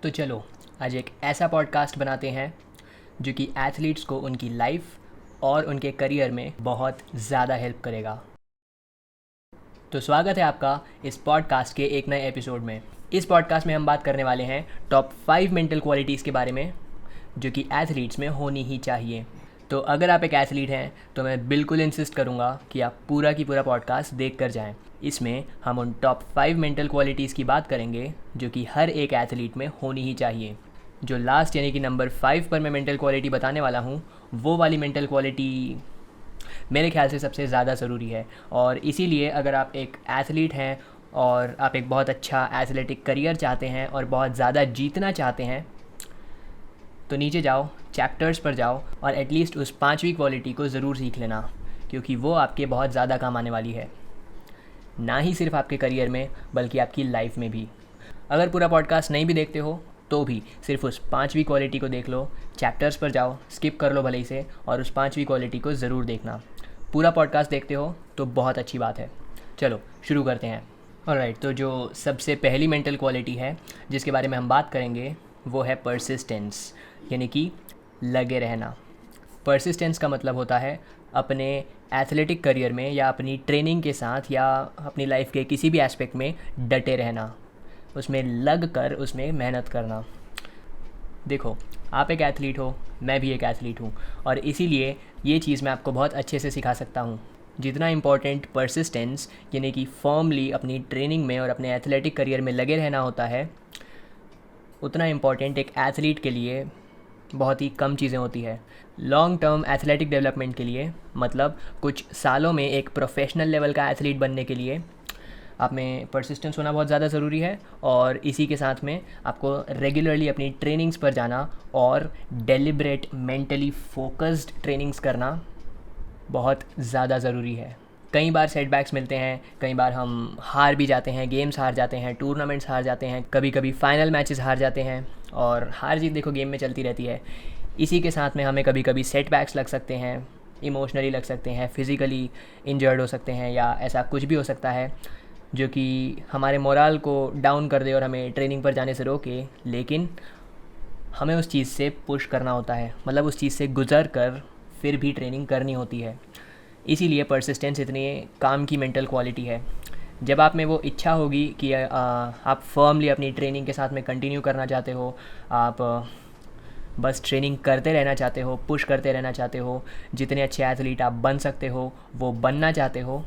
तो चलो आज एक ऐसा पॉडकास्ट बनाते हैं जो कि एथलीट्स को उनकी लाइफ और उनके करियर में बहुत ज़्यादा हेल्प करेगा। तो स्वागत है आपका इस पॉडकास्ट के एक नए एपिसोड में। इस पॉडकास्ट में हम बात करने वाले हैं टॉप 5 मेंटल क्वालिटीज़ के बारे में जो कि एथलीट्स में होनी ही चाहिए। तो अगर आप एक एथलीट हैं तो मैं बिल्कुल इंसिस्ट करूँगा कि आप पूरा की पूरा पॉडकास्ट देख कर जाएँ। इसमें हम उन टॉप 5 मेंटल क्वालिटीज़ की बात करेंगे जो कि हर एक एथलीट में होनी ही चाहिए। जो लास्ट यानी कि नंबर 5 पर मैं मेंटल क्वालिटी बताने वाला हूँ, वो वाली मेंटल क्वालिटी मेरे ख्याल से सबसे ज़्यादा ज़रूरी है। और इसीलिए अगर आप एक एथलीट हैं और आप एक बहुत अच्छा एथलेटिक करियर चाहते हैं और बहुत ज़्यादा जीतना चाहते हैं, तो नीचे जाओ, चैप्टर्स पर जाओ और एटलीस्ट उस 5वीं क्वालिटी को ज़रूर सीख लेना, क्योंकि वो आपके बहुत ज़्यादा काम आने वाली है, ना ही सिर्फ आपके करियर में बल्कि आपकी लाइफ में भी। अगर पूरा पॉडकास्ट नहीं भी देखते हो तो भी सिर्फ उस 5वीं क्वालिटी को देख लो, चैप्टर्स पर जाओ, स्किप कर लो भले ही से, और उस 5वीं क्वालिटी को ज़रूर देखना। पूरा पॉडकास्ट देखते हो तो बहुत अच्छी बात है। चलो शुरू करते हैं। ऑलराइट, तो जो सबसे पहली मेंटल क्वालिटी है जिसके बारे में हम बात करेंगे वो है परसिस्टेंस, यानी कि लगे रहना। परसिस्टेंस का मतलब होता है अपने एथलेटिक करियर में या अपनी ट्रेनिंग के साथ या अपनी लाइफ के किसी भी एस्पेक्ट में डटे रहना, उसमें लग कर उसमें मेहनत करना। देखो, आप एक एथलीट हो, मैं भी एक एथलीट हूँ, और इसीलिए ये चीज़ मैं आपको बहुत अच्छे से सिखा सकता हूँ। जितना इम्पॉर्टेंट परसिस्टेंस यानी कि फर्मली अपनी ट्रेनिंग में और अपने एथलेटिक करियर में लगे रहना होता है, उतना इम्पॉर्टेंट एक एथलीट के लिए बहुत ही कम चीज़ें होती है। लॉन्ग टर्म एथलेटिक डेवलपमेंट के लिए, मतलब कुछ सालों में एक प्रोफेशनल लेवल का एथलीट बनने के लिए आप में परसिस्टेंस होना बहुत ज़्यादा ज़रूरी है। और इसी के साथ में आपको रेगुलरली अपनी ट्रेनिंग्स पर जाना और डेलिब्रेट मेंटली फोकस्ड ट्रेनिंग्स करना बहुत ज़्यादा ज़रूरी है। कई बार सेटबैक्स मिलते हैं, कई बार हम हार भी जाते हैं, गेम्स हार जाते हैं, टूर्नामेंट्स हार जाते हैं, कभी कभी फाइनल मैचेस हार जाते हैं, और हार जीत देखो गेम में चलती रहती है। इसी के साथ में हमें कभी कभी सेटबैक्स लग सकते हैं, इमोशनली लग सकते हैं, फिज़िकली इंजर्ड हो सकते हैं, या ऐसा कुछ भी हो सकता है जो कि हमारे मोराल को डाउन कर दे और हमें ट्रेनिंग पर जाने से रोके। लेकिन हमें उस चीज़ से पुश करना होता है, मतलब उस चीज़ से गुज़र कर फिर भी ट्रेनिंग करनी होती है। इसीलिए परसिस्टेंस इतनी काम की मेंटल क्वालिटी है। जब आप में वो इच्छा होगी कि आप फर्मली अपनी ट्रेनिंग के साथ में कंटिन्यू करना चाहते हो, आप बस ट्रेनिंग करते रहना चाहते हो, पुश करते रहना चाहते हो, जितने अच्छे एथलीट आप बन सकते हो वो बनना चाहते हो,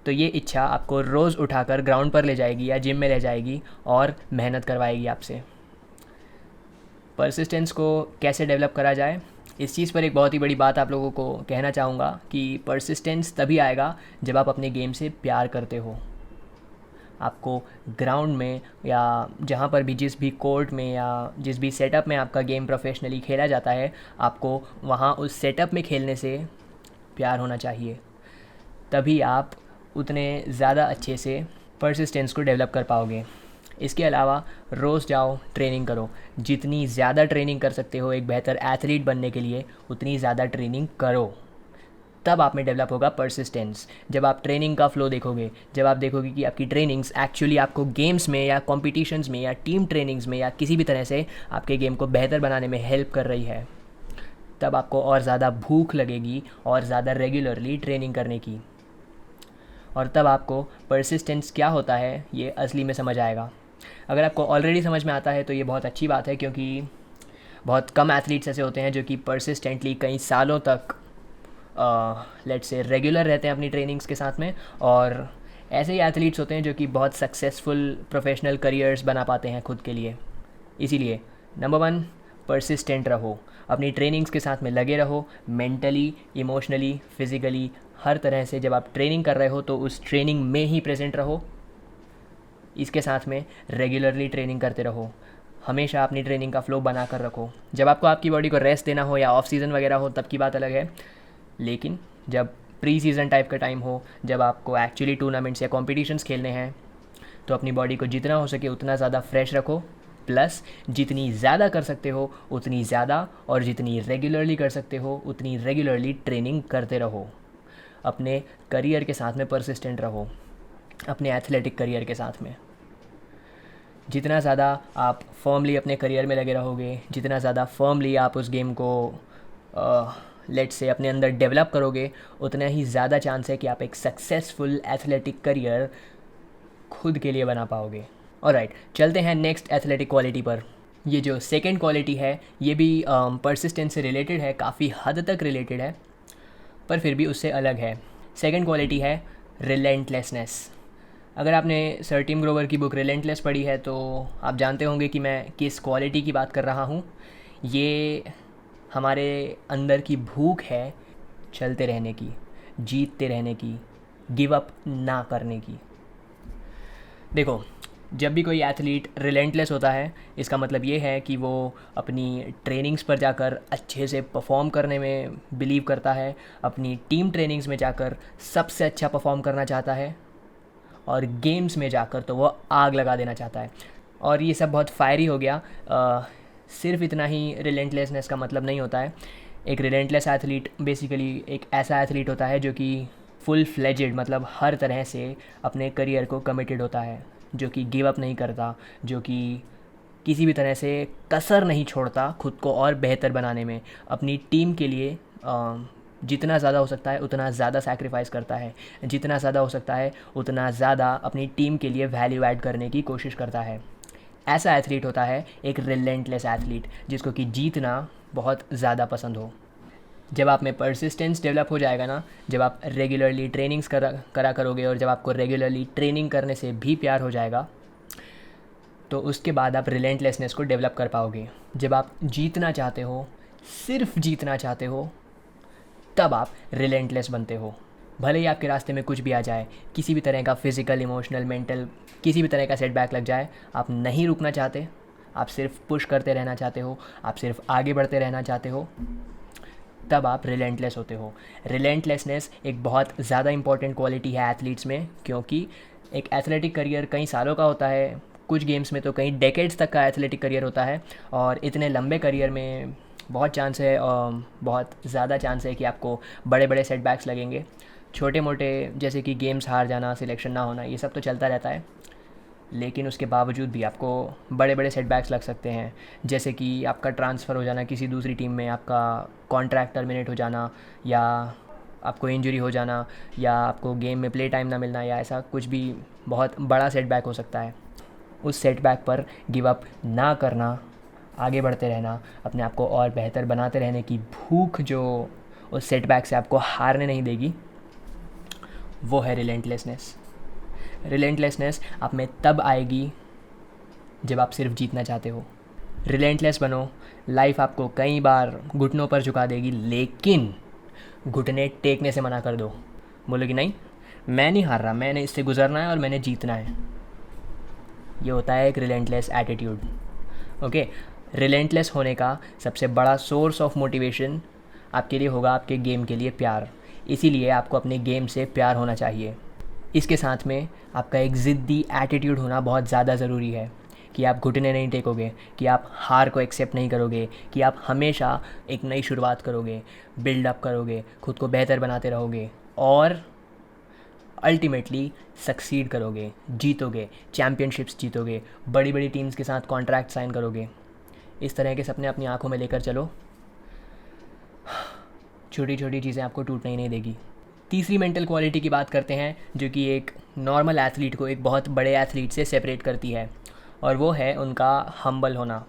तो ये इच्छा आपको रोज़ उठाकर ग्राउंड पर ले जाएगी या जिम में ले जाएगी और मेहनत करवाएगी आपसे। परसिस्टेंस को कैसे डेवलप करा जाए, इस चीज़ पर एक बहुत ही बड़ी बात आप लोगों को कहना चाहूँगा कि परसिस्टेंस तभी आएगा जब आप अपने गेम से प्यार करते हो। आपको ग्राउंड में या जहाँ पर भी, जिस भी कोर्ट में या जिस भी सेटअप में आपका गेम प्रोफेशनली खेला जाता है, आपको वहाँ उस सेटअप में खेलने से प्यार होना चाहिए। तभी आप उतने ज़्यादा अच्छे से परसिस्टेंस को डेवलप कर पाओगे। इसके अलावा रोज़ जाओ, ट्रेनिंग करो। जितनी ज़्यादा ट्रेनिंग कर सकते हो एक बेहतर एथलीट बनने के लिए, उतनी ज़्यादा ट्रेनिंग करो। तब आप में डेवलप होगा परसिस्टेंस। जब आप ट्रेनिंग का फ़्लो देखोगे, जब आप देखोगे कि आपकी ट्रेनिंग्स एक्चुअली आपको गेम्स में या कॉम्पिटिशन्स में या टीम ट्रेनिंग्स में या किसी भी तरह से आपके गेम को बेहतर बनाने में हेल्प कर रही है, तब आपको और ज़्यादा भूख लगेगी और ज़्यादा रेगुलरली ट्रेनिंग करने की। और तब आपको परसिस्टेंस क्या होता है ये असली में समझ आएगा। अगर आपको ऑलरेडी समझ में आता है तो ये बहुत अच्छी बात है, क्योंकि बहुत कम एथलीट्स ऐसे होते हैं जो कि परसिस्टेंटली कई सालों तक लेट्स से रेगुलर रहते हैं अपनी ट्रेनिंग्स के साथ में, और ऐसे ही एथलीट्स होते हैं जो कि बहुत सक्सेसफुल प्रोफेशनल करियर्स बना पाते हैं खुद के लिए। इसीलिए नंबर 1, परसिस्टेंट रहो, अपनी ट्रेनिंग्स के साथ में लगे रहो, मेंटली, इमोशनली, फिज़िकली, हर तरह से। जब आप ट्रेनिंग कर रहे हो तो उस ट्रेनिंग में ही प्रेजेंट रहो। इसके साथ में रेगुलरली ट्रेनिंग करते रहो, हमेशा अपनी ट्रेनिंग का फ़्लो बना कर रखो। जब आपको आपकी बॉडी को रेस्ट देना हो या ऑफ सीज़न वगैरह हो तब की बात अलग है, लेकिन जब प्री सीज़न टाइप का टाइम हो, जब आपको एक्चुअली टूर्नामेंट्स या कॉम्पिटिशन्स खेलने हैं, तो अपनी बॉडी को जितना हो सके उतना ज़्यादा फ्रेश रखो। प्लस जितनी ज़्यादा कर सकते हो उतनी ज़्यादा, और जितनी रेगुलरली कर सकते हो उतनी रेगुलरली ट्रेनिंग करते रहो। अपने करियर के साथ में परसिस्टेंट रहो, अपने एथलेटिक करियर के साथ में। जितना ज़्यादा आप फर्मली अपने करियर में लगे रहोगे, जितना ज़्यादा फर्मली आप उस गेम को लेट्स से अपने अंदर डेवलप करोगे, उतना ही ज़्यादा चांस है कि आप एक सक्सेसफुल एथलेटिक करियर खुद के लिए बना पाओगे। ऑलराइट, चलते हैं नेक्स्ट एथलेटिक क्वालिटी पर। ये जो सेकंड क्वालिटी है ये भी परसिस्टेंस से रिलेटेड है, काफ़ी हद तक रिलेटेड है, पर फिर भी उससे अलग है। सेकंड क्वालिटी है रिलेंटलेसनेस। अगर आपने सर टिम ग्रोवर की बुक रिलेंटलेस पढ़ी है तो आप जानते होंगे कि मैं किस क्वालिटी की बात कर रहा हूँ। ये हमारे अंदर की भूख है चलते रहने की, जीतते रहने की, गिव अप ना करने की। देखो, जब भी कोई एथलीट रिलेंटलेस होता है, इसका मतलब ये है कि वो अपनी ट्रेनिंग्स पर जाकर अच्छे से परफॉर्म करने में बिलीव करता है, अपनी टीम ट्रेनिंग्स में जाकर सबसे अच्छा परफॉर्म करना चाहता है, और गेम्स में जाकर तो वो आग लगा देना चाहता है। और ये सब बहुत फायरी हो गया। सिर्फ इतना ही रिलेंटलेसनेस का मतलब नहीं होता है। एक रिलेंटलेस एथलीट बेसिकली एक ऐसा एथलीट होता है जो कि फुल फ्लेजेड, मतलब हर तरह से अपने करियर को कमिटेड होता है, जो कि गिव अप नहीं करता, जो कि किसी भी तरह से कसर नहीं छोड़ता खुद को और बेहतर बनाने में, अपनी टीम के लिए जितना ज़्यादा हो सकता है उतना ज़्यादा सैक्रिफाइस करता है, जितना ज़्यादा हो सकता है उतना ज़्यादा अपनी टीम के लिए वैल्यू ऐड करने की कोशिश करता है। ऐसा एथलीट होता है एक रिलेंटलेस एथलीट, जिसको कि जीतना बहुत ज़्यादा पसंद हो। जब आप में परसिस्टेंस डेवलप हो जाएगा ना, जब आप रेगुलरली ट्रेनिंग्स करा करोगे, और जब आपको रेगुलरली ट्रेनिंग करने से भी प्यार हो जाएगा, तो उसके बाद आप रिलेंटलेसनेस को डेवलप कर पाओगे। जब आप जीतना चाहते हो, सिर्फ जीतना चाहते हो, तब आप रिलेंटलेस बनते हो। भले ही आपके रास्ते में कुछ भी आ जाए, किसी भी तरह का फिज़िकल, इमोशनल, मेंटल, किसी भी तरह का सेटबैक लग जाए, आप नहीं रुकना चाहते, आप सिर्फ पुश करते रहना चाहते हो, आप सिर्फ आगे बढ़ते रहना चाहते हो, तब आप रिलेंटलेस होते हो। रिलेंटलेसनेस एक बहुत ज़्यादा इंपॉर्टेंट क्वालिटी है एथलीट्स में, क्योंकि एक एथलेटिक करियर कई सालों का होता है, कुछ गेम्स में तो कई डेकेड्स तक का एथलेटिक करियर होता है, और इतने लंबे करियर में बहुत चांस है, बहुत ज़्यादा चांस है कि आपको बड़े बड़े सेटबैक्स लगेंगे। छोटे मोटे जैसे कि गेम्स हार जाना, सिलेक्शन ना होना, ये सब तो चलता रहता है, लेकिन उसके बावजूद भी आपको बड़े बड़े सेटबैक्स लग सकते हैं। जैसे कि आपका ट्रांसफ़र हो जाना किसी दूसरी टीम में, आपका कॉन्ट्रैक्ट टर्मिनेट हो जाना, या आपको इंजरी हो जाना, या आपको गेम में प्ले टाइम ना मिलना, या ऐसा कुछ भी बहुत बड़ा सेटबैक हो सकता है। उस सेटबैक पर गिव अप ना करना, आगे बढ़ते रहना, अपने आप को और बेहतर बनाते रहने की भूख जो उस सेटबैक से आपको हारने नहीं देगी, वो है रिलेंटलेसनेस। रिलेंटलेसनेस आप में तब आएगी जब आप सिर्फ जीतना चाहते हो। रिलेंटलेस बनो, लाइफ आपको कई बार घुटनों पर झुका देगी, लेकिन घुटने टेकने से मना कर दो। बोलो कि नहीं, मैं नहीं हार रहा, मैंने इससे गुजरना है और मैंने जीतना है। ये होता है एक रिलेंटलेस एटीट्यूड। ओके, रिलेंटलेस होने का सबसे बड़ा सोर्स ऑफ मोटिवेशन आपके लिए होगा आपके गेम के लिए प्यार। इसीलिए आपको अपने गेम से प्यार होना चाहिए। इसके साथ में आपका एक ज़िद्दी एटीट्यूड होना बहुत ज़्यादा ज़रूरी है, कि आप घुटने नहीं टेकोगे, कि आप हार को एक्सेप्ट नहीं करोगे, कि आप हमेशा एक नई शुरुआत करोगे, बिल्डअप करोगे, खुद को बेहतर बनाते रहोगे, और अल्टीमेटली सक्सीड करोगे, जीतोगे, चैम्पियनशिप्स जीतोगे, बड़ी बड़ी टीम्स के साथ कॉन्ट्रैक्ट साइन करोगे। इस तरह के सपने अपनी आंखों में लेकर चलो, छोटी छोटी चीज़ें आपको टूटने ही नहीं देगी। तीसरी मेंटल क्वालिटी की बात करते हैं, जो कि एक नॉर्मल एथलीट को एक बहुत बड़े एथलीट से सेपरेट करती है, और वो है उनका हम्बल होना।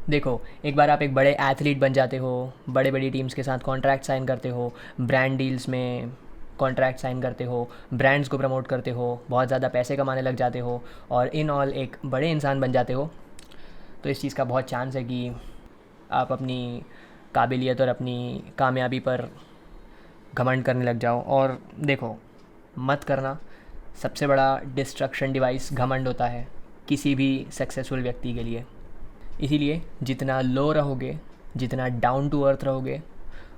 देखो, एक बार आप एक बड़े एथलीट बन जाते हो, बड़े बड़ी टीम्स के साथ कॉन्ट्रैक्ट साइन करते हो, ब्रांड डील्स में कॉन्ट्रैक्ट साइन करते हो, ब्रांड्स को प्रमोट करते हो, बहुत ज़्यादा पैसे कमाने लग जाते हो, और इन ऑल एक बड़े इंसान बन जाते हो, तो इस चीज़ का बहुत चांस है कि आप अपनी काबिलियत और अपनी कामयाबी पर घमंड करने लग जाओ। और देखो, मत करना। सबसे बड़ा डिस्ट्रक्शन डिवाइस घमंड होता है किसी भी सक्सेसफुल व्यक्ति के लिए। इसीलिए जितना लो रहोगे, जितना डाउन टू अर्थ रहोगे,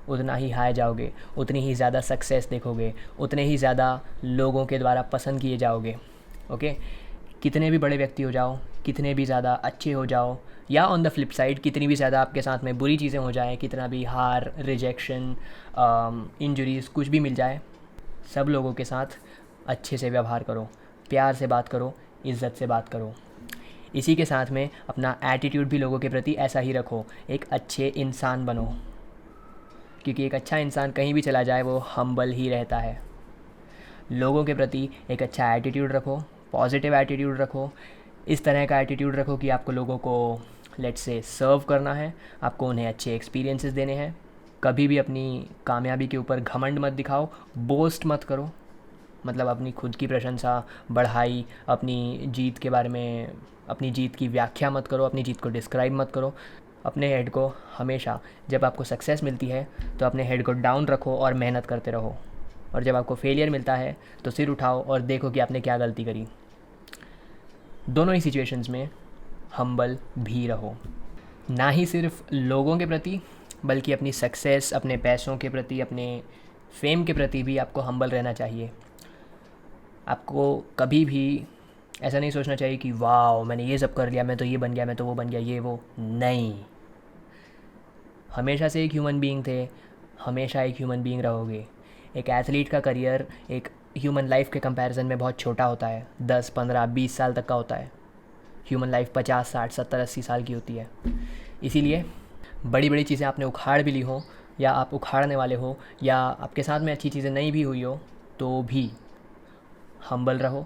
उतना ही हाई जाओगे, उतनी ही ज़्यादा सक्सेस देखोगे, उतने ही ज़्यादा लोगों के द्वारा पसंद किए जाओगे। ओके, कितने भी बड़े व्यक्ति हो जाओ, कितने भी ज़्यादा अच्छे हो जाओ, या ऑन द फ्लिप साइड कितनी भी ज़्यादा आपके साथ में बुरी चीज़ें हो जाए, कितना भी हार, रिजेक्शन, इंजरीज़ कुछ भी मिल जाए, सब लोगों के साथ अच्छे से व्यवहार करो, प्यार से बात करो, इज़्ज़त से बात करो। इसी के साथ में अपना एटीट्यूड भी लोगों के प्रति ऐसा ही रखो, एक अच्छे इंसान बनो, क्योंकि एक अच्छा इंसान कहीं भी चला जाए वो हम्बल ही रहता है। लोगों के प्रति एक अच्छा एटीट्यूड रखो, पॉजिटिव एटीट्यूड रखो, इस तरह का एटीट्यूड रखो कि आपको लोगों को लेट्स से सर्व करना है, आपको उन्हें अच्छे एक्सपीरियंसेस देने हैं। कभी भी अपनी कामयाबी के ऊपर घमंड मत दिखाओ, बोस्ट मत करो, मतलब अपनी खुद की प्रशंसा, बढ़ाई, अपनी जीत के बारे में, अपनी जीत की व्याख्या मत करो, अपनी जीत को डिस्क्राइब मत करो। अपने हेड को हमेशा, जब आपको सक्सेस मिलती है तो अपने हेड को डाउन रखो और मेहनत करते रहो, और जब आपको फेलियर मिलता है तो सिर उठाओ और देखो कि आपने क्या गलती करी। दोनों ही सिचुएशंस में हम्बल भी रहो, ना ही सिर्फ लोगों के प्रति बल्कि अपनी सक्सेस, अपने पैसों के प्रति, अपने फेम के प्रति भी आपको हम्बल रहना चाहिए। आपको कभी भी ऐसा नहीं सोचना चाहिए कि वाह मैंने ये सब कर लिया, मैं तो ये बन गया, मैं तो वो बन गया, ये वो नहीं। हमेशा से एक ह्यूमन बीइंग थे, हमेशा एक ह्यूमन बीइंग रहोगे। एक एथलीट का करियर एक ह्यूमन लाइफ के कंपैरिजन में बहुत छोटा होता है, 10, 15, 20 साल तक का होता है। ह्यूमन लाइफ 50, 60, 70, 80 साल की होती है। इसीलिए बड़ी बड़ी चीज़ें आपने उखाड़ भी ली हो, या आप उखाड़ने वाले हो, या आपके साथ में अच्छी चीज़ें नहीं भी हुई हो, तो भी हम्बल रहो,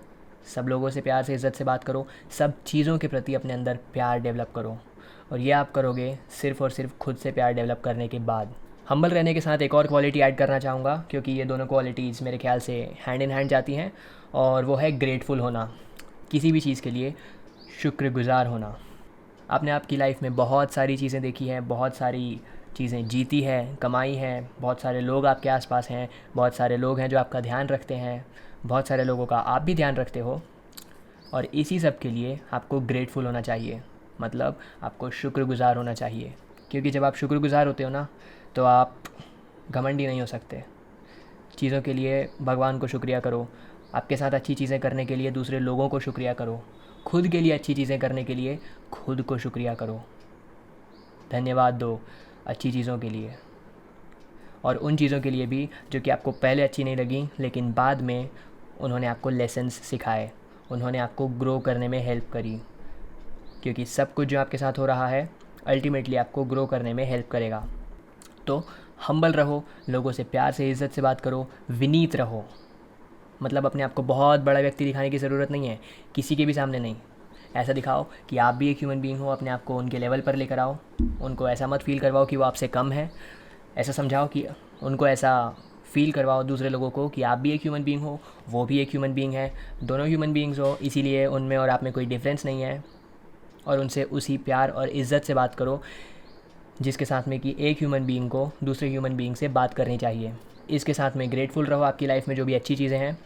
सब लोगों से प्यार से, इज़्ज़त से बात करो, सब चीज़ों के प्रति अपने अंदर प्यार डेवलप करो। और ये आप करोगे सिर्फ़ और सिर्फ खुद से प्यार डेवलप करने के बाद। हम्बल रहने के साथ एक और क्वालिटी ऐड करना चाहूँगा, क्योंकि ये दोनों क्वालिटीज़ मेरे ख्याल से हैंड इन हैंड जाती हैं, और वो है ग्रेटफुल होना, किसी भी चीज़ के लिए शुक्रगुज़ार होना। आपने आपकी लाइफ में बहुत सारी चीज़ें देखी हैं, बहुत सारी चीज़ें जीती हैं, कमाई हैं, बहुत सारे लोग आपके आसपास हैं, बहुत सारे लोग हैं जो आपका ध्यान रखते हैं, बहुत सारे लोगों का आप भी ध्यान रखते हो, और इसी सब के लिए आपको ग्रेटफुल होना चाहिए, मतलब आपको शुक्रगुज़ार होना चाहिए। क्योंकि जब आप शुक्रगुज़ार होते हो ना, तो आप घमंडी नहीं हो सकते। चीज़ों के लिए भगवान को शुक्रिया करो, आपके साथ अच्छी चीज़ें करने के लिए दूसरे लोगों को शुक्रिया करो, खुद के लिए अच्छी चीज़ें करने के लिए खुद को शुक्रिया करो, धन्यवाद दो अच्छी चीज़ों के लिए, और उन चीज़ों के लिए भी जो कि आपको पहले अच्छी नहीं लगी, लेकिन बाद में उन्होंने आपको लेसन्स सिखाए, उन्होंने आपको ग्रो करने में हेल्प करी। क्योंकि सब कुछ जो आपके साथ हो रहा है अल्टीमेटली आपको ग्रो करने में हेल्प करेगा। तो हम्बल रहो, लोगों से प्यार से, इज़्ज़त से बात करो, विनीत रहो, मतलब अपने आप को बहुत बड़ा व्यक्ति दिखाने की ज़रूरत नहीं है, किसी के भी सामने नहीं। ऐसा दिखाओ कि आप भी एक ह्यूमन बीइंग हो, अपने आप को उनके लेवल पर लेकर आओ, उनको ऐसा मत फील करवाओ कि वो आपसे कम है, ऐसा समझाओ कि उनको ऐसा फील करवाओ दूसरे लोगों को कि आप भी एक ह्यूमन बीइंग हो, वो भी एक ह्यूमन बीइंग है, दोनों ह्यूमन बीइंग्स हो, इसीलिए उनमें और आप में कोई डिफरेंस नहीं है। और उनसे उसी प्यार और इज़्ज़त से बात करो जिसके साथ में कि एक ह्यूमन बीइंग को दूसरे ह्यूमन बीइंग से बात करनी चाहिए। इसके साथ में ग्रेटफुल रहो आपकी लाइफ में जो भी अच्छी चीज़ें हैं।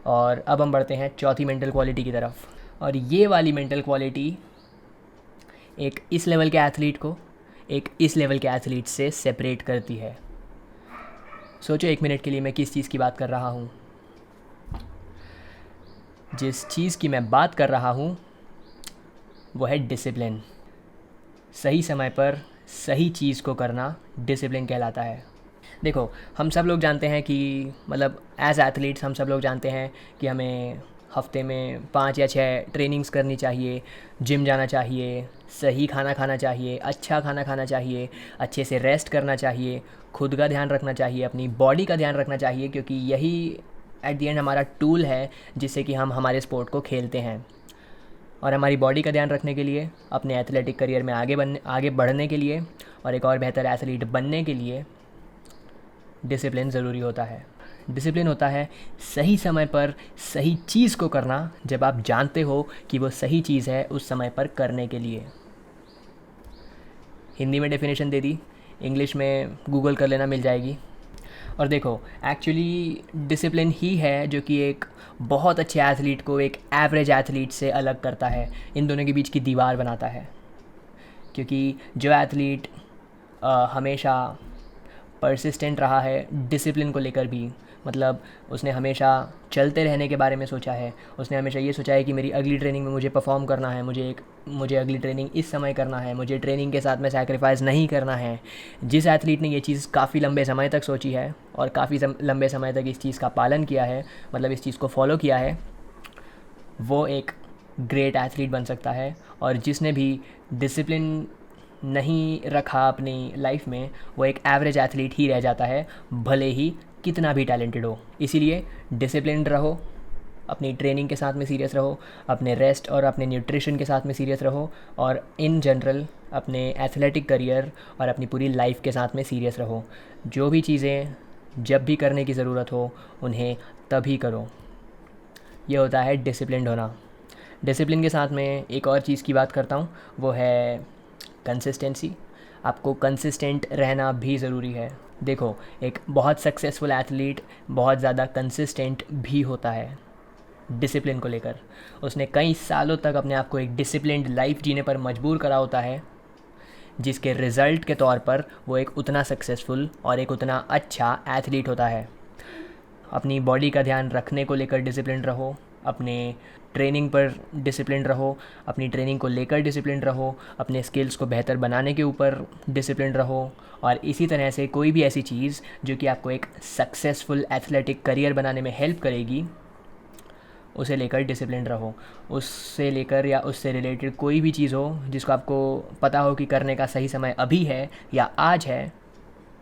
और अब हम बढ़ते हैं चौथी मेंटल क्वालिटी की तरफ, और ये वाली मेंटल क्वालिटी एक इस लेवल के एथलीट को एक इस लेवल के एथलीट से सेपरेट करती है। सोचो एक मिनट के लिए मैं किस चीज़ की बात कर रहा हूँ। जिस चीज़ की मैं बात कर रहा हूँ वो है डिसिप्लिन। सही समय पर सही चीज़ को करना डिसिप्लिन कहलाता है। देखो, हम सब लोग जानते हैं कि मतलब एज एथलीट्स हम सब लोग जानते हैं कि हमें हफ्ते में 5 या 6 ट्रेनिंग्स करनी चाहिए, जिम जाना चाहिए, सही खाना खाना चाहिए, अच्छा खाना खाना चाहिए, अच्छे से रेस्ट करना चाहिए, खुद का ध्यान रखना चाहिए, अपनी बॉडी का ध्यान रखना चाहिए, क्योंकि यही एट द एंड हमारा टूल है जिससे कि हम हमारे स्पोर्ट को खेलते हैं। और हमारी बॉडी का ध्यान रखने के लिए, अपने एथलेटिक करियर में आगे बढ़ने के लिए और एक और बेहतर एथलीट बनने के लिए डिसिप्लिन ज़रूरी होता है। डिसिप्लिन होता है सही समय पर सही चीज़ को करना, जब आप जानते हो कि वो सही चीज़ है उस समय पर करने के लिए। हिंदी में डेफिनेशन दे दी, इंग्लिश में गूगल कर लेना, मिल जाएगी। और देखो, एक्चुअली डिसिप्लिन ही है जो कि एक बहुत अच्छे एथलीट को एक एवरेज एथलीट से अलग करता है, इन दोनों के बीच की दीवार बनाता है। क्योंकि जो एथलीट हमेशा परसिस्टेंट रहा है डिसिप्लिन को लेकर भी, मतलब उसने हमेशा चलते रहने के बारे में सोचा है, उसने हमेशा ये सोचा है कि मेरी अगली ट्रेनिंग में मुझे परफॉर्म करना है, मुझे अगली ट्रेनिंग इस समय करना है, मुझे ट्रेनिंग के साथ में सैक्रिफाइस नहीं करना है। जिस एथलीट ने ये चीज़ काफ़ी लंबे समय तक सोची है और काफ़ी लंबे समय तक इस चीज़ का पालन किया है, मतलब इस चीज़ को फॉलो किया है, वो एक ग्रेट एथलीट बन सकता है, और जिसने भी डिसिप्लिन नहीं रखा अपनी लाइफ में वो एक एवरेज एथलीट ही रह जाता है, भले ही कितना भी टैलेंटेड हो। इसीलिए डिसिप्लिन्ड रहो, अपनी ट्रेनिंग के साथ में सीरियस रहो, अपने रेस्ट और अपने न्यूट्रिशन के साथ में सीरियस रहो, और इन जनरल अपने एथलेटिक करियर और अपनी पूरी लाइफ के साथ में सीरियस रहो। जो भी चीज़ें जब भी करने की ज़रूरत हो उन्हें तभी करो। ये होता है डिसिप्लिन्ड होना। डिसिप्लिन के साथ में एक और चीज़ की बात करता हूँ, वो है कंसिस्टेंसी। आपको कंसिस्टेंट रहना भी ज़रूरी है। देखो, एक बहुत सक्सेसफुल एथलीट बहुत ज़्यादा कंसिस्टेंट भी होता है डिसिप्लिन को लेकर। उसने कई सालों तक अपने आप को एक डिसिप्लिन्ड लाइफ जीने पर मजबूर करा होता है, जिसके रिज़ल्ट के तौर पर वो एक उतना सक्सेसफुल और एक उतना अच्छा एथलीट होता है। अपनी बॉडी का ध्यान रखने को लेकर डिसिप्लिन रहो, अपने ट्रेनिंग पर डिसिप्लिन रहो, अपनी ट्रेनिंग को लेकर डिसिप्लिन रहो, अपने स्किल्स को बेहतर बनाने के ऊपर डिसिप्लिन रहो, और इसी तरह से कोई भी ऐसी चीज़ जो कि आपको एक सक्सेसफुल एथलेटिक करियर बनाने में हेल्प करेगी उसे लेकर डिसिप्लिन रहो। उससे लेकर या उससे रिलेटेड कोई भी चीज़ हो जिसको आपको पता हो कि करने का सही समय अभी है या आज है,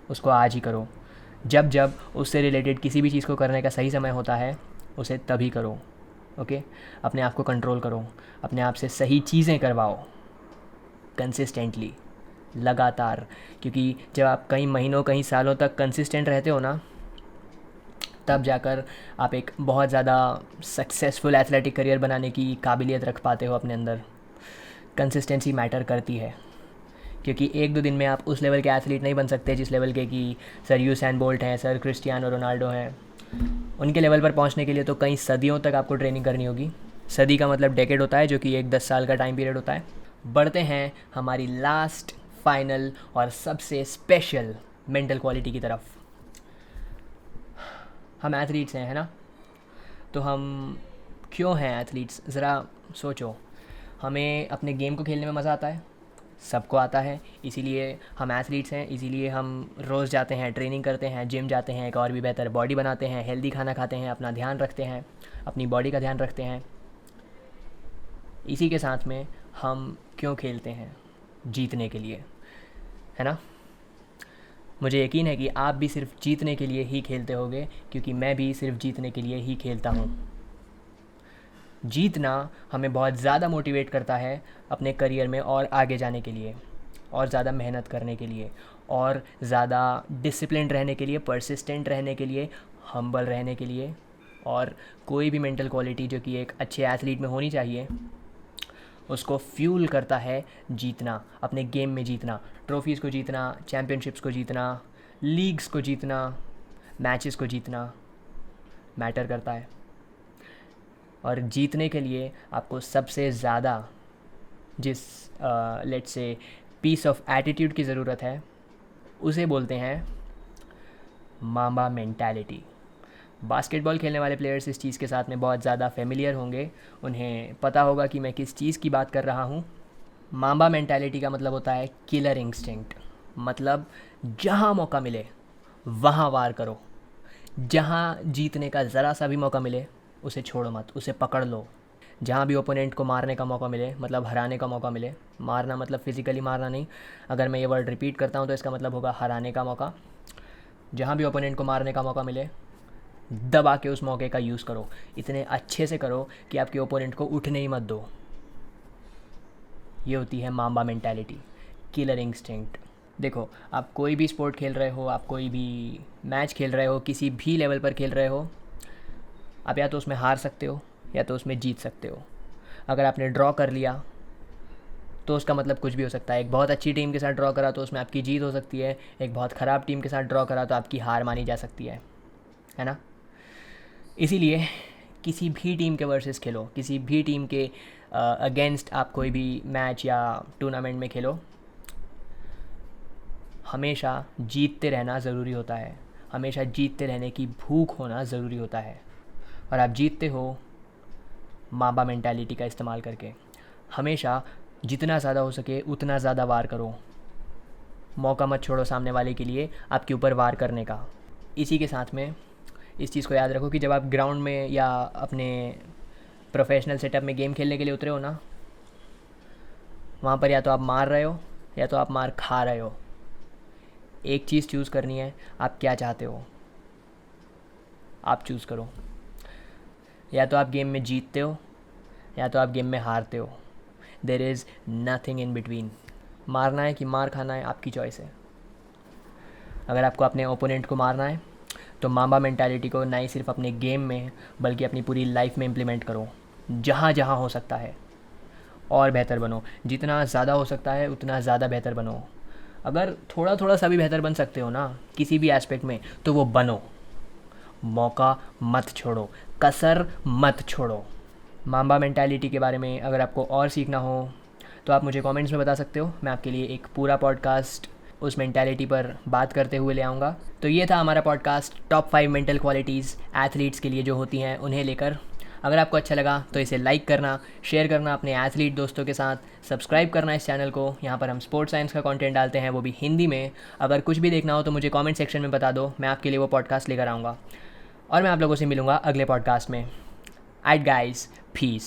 उसको आज ही करो। जब जब उससे रिलेटेड किसी भी चीज़ को करने का सही समय होता है उसे तभी करो। ओके, अपने आप को कंट्रोल करो, अपने आप से सही चीज़ें करवाओ कंसिस्टेंटली, लगातार। क्योंकि जब आप कई महीनों कई सालों तक कंसिस्टेंट रहते हो ना, तब जाकर आप एक बहुत ज़्यादा सक्सेसफुल एथलेटिक करियर बनाने की काबिलियत रख पाते हो अपने अंदर। कंसिस्टेंसी मैटर करती है, क्योंकि एक दो दिन में आप उस लेवल के एथलीट नहीं बन सकते जिस लेवल के कि सर यूसैन बोल्ट हैं, सर क्रिस्टियानो रोनाल्डो हैं। उनके लेवल पर पहुंचने के लिए तो कई सदियों तक आपको ट्रेनिंग करनी होगी। सदी का मतलब डेकेड होता है, जो कि एक 10 साल का टाइम पीरियड होता है। बढ़ते हैं हमारी लास्ट, फाइनल और सबसे स्पेशल मेंटल क्वालिटी की तरफ। हम एथलीट्स हैं, है ना? तो हम क्यों हैं एथलीट्स, ज़रा सोचो। हमें अपने गेम को खेलने में मज़ा आता है, सबको आता है, इसीलिए हम एथलीट्स हैं। इसीलिए हम रोज़ जाते हैं, ट्रेनिंग करते हैं, जिम जाते हैं, एक और भी बेहतर बॉडी बनाते हैं, हेल्दी खाना खाते हैं, अपना ध्यान रखते हैं, अपनी बॉडी का ध्यान रखते हैं। इसी के साथ में हम क्यों खेलते हैं? जीतने के लिए, है ना? मुझे यकीन है कि आप भी सिर्फ जीतने के लिए ही खेलते होगे, क्योंकि मैं भी सिर्फ जीतने के लिए ही खेलता हूँ। जीतना हमें बहुत ज़्यादा मोटिवेट करता है अपने करियर में और आगे जाने के लिए, और ज़्यादा मेहनत करने के लिए, और ज़्यादा डिसिप्लिन रहने के लिए, परसिस्टेंट रहने के लिए, हम्बल रहने के लिए, और कोई भी मेंटल क्वालिटी जो कि एक अच्छे एथलीट में होनी चाहिए, उसको फ्यूल करता है जीतना, अपने गेम में जीतना, ट्रॉफीज़ को जीतना, चैम्पियनशिप्स को जीतना, लीग्स को जीतना, मैचेस को जीतना मैटर करता है। और जीतने के लिए आपको सबसे ज़्यादा जिस let's say piece of attitude की ज़रूरत है, उसे बोलते हैं माम्बा मेंटालिटी। बास्केटबॉल खेलने वाले प्लेयर्स इस चीज़ के साथ में बहुत ज़्यादा फेमिलियर होंगे, उन्हें पता होगा कि मैं किस चीज़ की बात कर रहा हूँ। माम्बा मेंटालिटी का मतलब होता है किलर इंस्टिंक्ट, मतलब जहाँ मौका मिले वहाँ वार करो। जहाँ जीतने का ज़रा सा भी मौका मिले उसे छोड़ो मत, उसे पकड़ लो। जहाँ भी ओपोनेंट को मारने का मौका मिले, मतलब हराने का मौका मिले, मारना मतलब फिज़िकली मारना नहीं, अगर मैं ये वर्ड रिपीट करता हूँ तो इसका मतलब होगा हराने का मौका। जहाँ भी ओपोनेंट को मारने का मौका मिले, दबा के उस मौके का यूज़ करो, इतने अच्छे से करो कि आपके ओपोनेंट को उठने ही मत दो। ये होती है माम्बा मेंटालिटी, किलर इंस्टिंक्ट। देखो, आप कोई भी स्पोर्ट खेल रहे हो, आप कोई भी मैच खेल रहे हो, किसी भी लेवल पर खेल रहे हो, आप या तो उसमें हार सकते हो या तो उसमें जीत सकते हो। अगर आपने ड्रॉ कर लिया तो उसका मतलब कुछ भी हो सकता है। एक बहुत अच्छी टीम के साथ ड्रॉ करा तो उसमें आपकी जीत हो सकती है, एक बहुत ख़राब टीम के साथ ड्रॉ करा तो आपकी हार मानी जा सकती है ना? इसीलिए किसी भी टीम के वर्सेस खेलो, किसी भी टीम के अगेंस्ट आप कोई भी मैच या टूर्नामेंट में खेलो, हमेशा जीतते रहना ज़रूरी होता है, हमेशा जीतते रहने की भूख होना ज़रूरी होता है। और आप जीतते हो माम्बा मेंटालिटी का इस्तेमाल करके। हमेशा जितना ज़्यादा हो सके उतना ज़्यादा वार करो, मौका मत छोड़ो सामने वाले के लिए आपके ऊपर वार करने का। इसी के साथ में इस चीज़ को याद रखो कि जब आप ग्राउंड में या अपने प्रोफेशनल सेटअप में गेम खेलने के लिए उतरे हो ना, वहाँ पर या तो आप मार रहे हो या तो आप मार खा रहे हो। एक चीज़ चूज़ करनी है, आप क्या चाहते हो आप चूज़ करो। या तो आप गेम में जीतते हो या तो आप गेम में हारते हो। There is nothing in between. मारना है कि मार खाना है, आपकी चॉइस है। अगर आपको अपने ओपोनेंट को मारना है तो माम्बा मेंटालिटी को ना ही सिर्फ अपने गेम में बल्कि अपनी पूरी लाइफ में इम्प्लीमेंट करो। जहाँ जहाँ हो सकता है और बेहतर बनो। जितना ज़्यादा हो सकता है उतना ज़्यादा बेहतर बनो। अगर थोड़ा थोड़ा सा भी बेहतर बन सकते हो ना किसी भी एस्पेक्ट में, तो वो बनो। मौका मत छोड़ो, कसर मत छोड़ो। माम्बा मेंटालिटी के बारे में अगर आपको और सीखना हो तो आप मुझे कमेंट्स में बता सकते हो। मैं आपके लिए एक पूरा पॉडकास्ट उस मेंटालिटी पर बात करते हुए ले आऊँगा। तो ये था हमारा podcast, top 5 mental qualities athletes के लिए जो होती हैं उन्हें लेकर। अगर आपको अच्छा लगा तो इसे लाइक करना, शेयर करना अपने एथलीट दोस्तों के साथ, सब्सक्राइब करना इस चैनल को। यहाँ पर हम स्पोर्ट्स साइंस का कंटेंट डालते हैं, वो भी हिंदी में। अगर कुछ भी देखना हो तो मुझे कमेंट सेक्शन में बता दो, मैं आपके लिए वो पॉडकास्ट लेकर आऊँगा। और मैं आप लोगों से मिलूँगा अगले पॉडकास्ट में। Alright guys, peace.